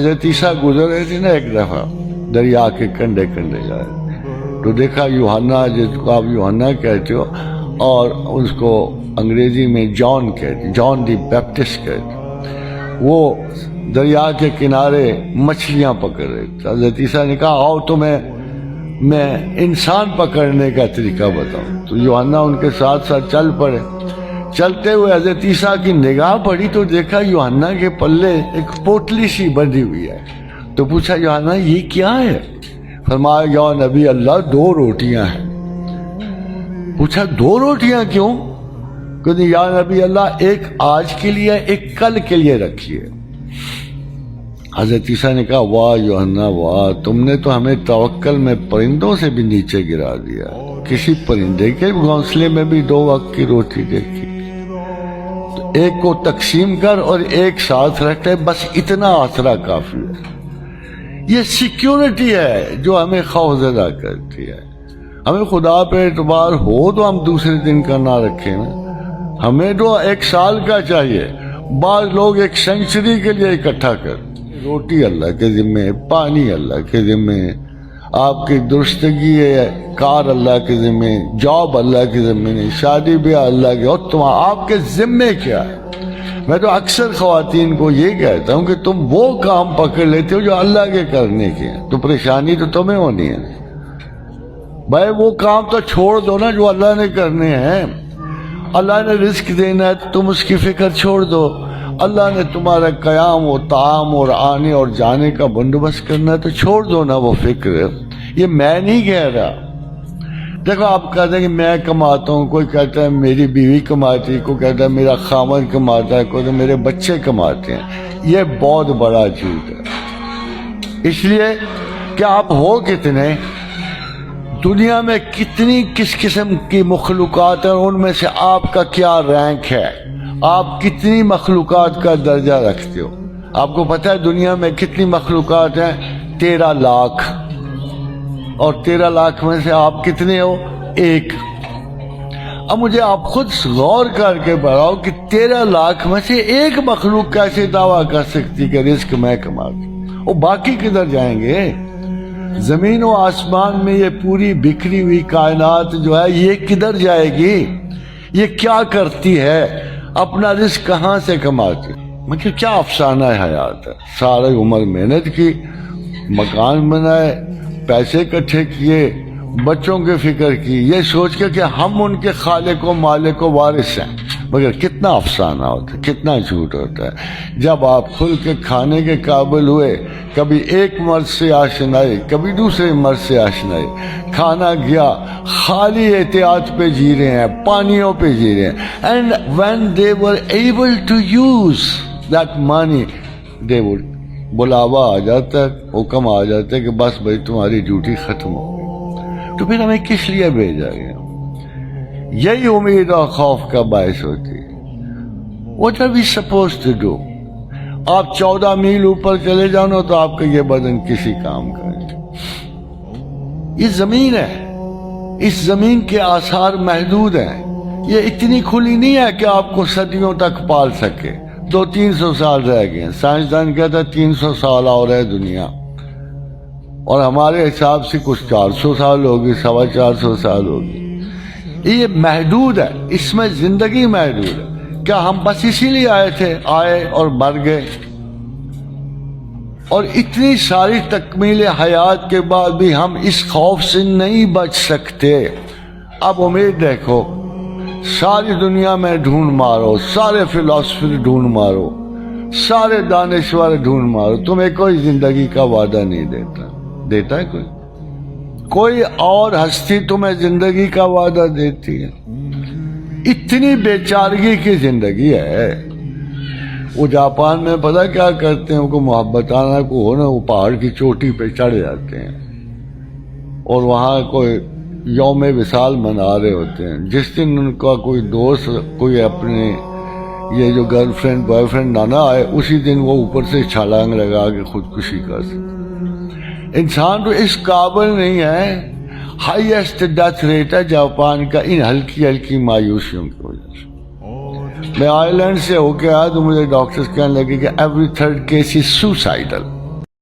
حضرت عیسیٰ گزر رہے تھے نا ایک دفعہ دریا کے کنڈے کنڈے جائے تو دیکھا یوحنا، جس کو آپ یوحنا کہتے ہو اور اس کو انگریزی میں جان کہتے، جان دی بیپٹسٹ کہتے، وہ دریا کے کنارے مچھلیاں پکڑ رہے تھے۔ حضرت عیسیٰ نے کہا آؤ تمہیں میں انسان پکڑنے کا طریقہ بتاؤں، تو یوحنا ان کے ساتھ ساتھ چل پڑے۔ چلتے ہوئے حضرت عیسیٰ کی نگاہ پڑی تو دیکھا یوحنا کے پلے ایک پوٹلی سی بندھی ہوئی ہے، تو پوچھا یوحنا یہ کیا ہے؟ فرمایا یا نبی اللہ 2 روٹیاں ہیں۔ پوچھا 2 روٹیاں کیوں؟ کہ یا نبی اللہ ایک آج کے لیے ایک کل کے لیے رکھیے۔ حضرت عیسیٰ نے کہا واہ یوحنا واہ، تم نے تو ہمیں توکل میں پرندوں سے بھی نیچے گرا دیا، کسی پرندے کے گھونسلے میں بھی 2 وقت کی روٹی دیکھی، تو ایک کو تقسیم کر اور ایک ساتھ رکھ لے، بس اتنا آسرا کافی ہے۔ یہ سیکیورٹی ہے جو ہمیں خوف زدہ کرتی ہے۔ ہمیں خدا پہ اعتبار ہو تو ہم دوسرے دن کا نہ رکھیں نا، ہمیں تو 1 سال کا چاہیے، بعض لوگ 1 سینچری کے لیے اکٹھا کر، روٹی اللہ کے ذمے، پانی اللہ کے ذمے، آپ کی درستگی ہے کار اللہ کے ذمے، جاب اللہ کے ذمے نہیں، شادی بیاہ اللہ کے، اور تم آپ کے ذمے کیا ہے؟ میں تو اکثر خواتین کو یہ کہتا ہوں کہ تم وہ کام پکڑ لیتے ہو جو اللہ کے کرنے کے ہیں، تو پریشانی تو تمہیں ہونی ہے بھائی، وہ کام تو چھوڑ دو نا جو اللہ نے کرنے ہیں۔ اللہ نے رزق دینا ہے تو تم اس کی فکر چھوڑ دو، اللہ نے تمہارا قیام و طعام اور آنے اور جانے کا بندوبست کرنا ہے تو چھوڑ دو نا وہ فکر۔ یہ میں نہیں کہہ رہا، دیکھو آپ کہتے ہیں کہ میں کماتا ہوں، کوئی کہتا ہے میری بیوی کماتی، کوئی کہتا ہے میرا خامد کماتا ہے، کوئی تو میرے بچے کماتے ہیں، یہ بہت بڑا جھوٹ ہے۔ اس لیے کہ آپ ہو کتنے، دنیا میں کتنی کس قسم کی مخلوقات ہیں، ان میں سے آپ کا کیا رینک ہے، آپ کتنی مخلوقات کا درجہ رکھتے ہو؟ آپ کو پتہ ہے دنیا میں کتنی مخلوقات ہیں؟ 13 لاکھ، اور 13 لاکھ میں سے آپ کتنے ہو؟ 1۔ اب مجھے آپ خود غور کر کے بتاؤ کہ 13 لاکھ میں سے 1 مخلوق کیسے دعویٰ کر سکتی کہ رزق میں کماتی ہوں؟ وہ باقی کدھر جائیں گے؟ زمین و آسمان میں یہ پوری بکھری ہوئی کائنات جو ہے یہ کدھر جائے گی؟ یہ کیا کرتی ہے؟ اپنا رزق کہاں سے کماتی؟ مگر کیا افسانہ حیات ہے، ساری عمر محنت کی، مکان بنائے، پیسے اکٹھے کیے، بچوں کی فکر کی، یہ سوچ کے کہ ہم ان کے خالق و مالک و وارث ہیں، مگر کتنا افسانہ ہوتا ہے، کتنا جھوٹ ہوتا ہے۔ جب آپ کھل کے کھانے کے قابل ہوئے، کبھی ایک مرد سے آشنائی، کبھی دوسرے مرد سے آشنائی، کھانا گیا، خالی احتیاط پہ جی رہے ہیں، پانیوں پہ جی رہے ہیں، and when they were able to use that money they would بلاوا آ جاتا ہے، حکم آ جاتا ہے کہ بس بھائی تمہاری ڈیوٹی ختم ہو گئی، تو پھر ہمیں کس لیے بھیجا گیا؟ یہی امید اور خوف کا باعث ہوتی ہے۔ What are we supposed to do؟ آپ 14 میل اوپر چلے جاؤ نا تو آپ کا یہ بدن کسی کام کا نہیں۔ یہ زمین ہے، اس زمین کے آثار محدود ہیں، یہ اتنی کھلی نہیں ہے کہ آپ کو صدیوں تک پال سکے۔ 200-300 سال رہ گئے ہیں، سائنسدان کہتا ہے 300 سال اور ہے دنیا، اور ہمارے حساب سے کچھ 400 سال ہوگی، 450 سال ہوگی۔ یہ محدود ہے، اس میں زندگی محدود ہے۔ کیا ہم بس اسی لیے آئے اور مر گئے؟ اور اتنی ساری تکمیل حیات کے بعد بھی ہم اس خوف سے نہیں بچ سکتے۔ اب امید دیکھو، ساری دنیا میں ڈھونڈ مارو، سارے فلسفے ڈھونڈ مارو، سارے دانشور ڈھونڈ مارو، تمہیں کوئی زندگی کا وعدہ نہیں دیتا ہے کوئی اور ہستی تمہیں زندگی کا وعدہ دیتی ہے؟ اتنی بیچارگی کی زندگی ہے۔ وہ جاپان میں پتہ کیا کرتے ہیں، ان کو محبتانہ کو ہو نا، وہ پہاڑ کی چوٹی پہ چڑھ جاتے ہیں اور وہاں کوئی یوم وصال منا رہے ہوتے ہیں۔ جس دن ان کا کوئی دوست، کوئی اپنے یہ جو گرل فرینڈ بوائے فرینڈ نہ آئے، اسی دن وہ اوپر سے چھلانگ لگا کے خودکشی کر سکتے۔ انسان تو اس قابل نہیں ہے۔ ہائیسٹ ڈیتھ ریٹ ہے جاپان کا ان ہلکی ہلکی مایوسیوں کی وجہ سے۔ میں آئرلینڈ سے ہو کے آیا تو مجھے ڈاکٹرز کہنے لگے کہ every 3rd case is suicidal.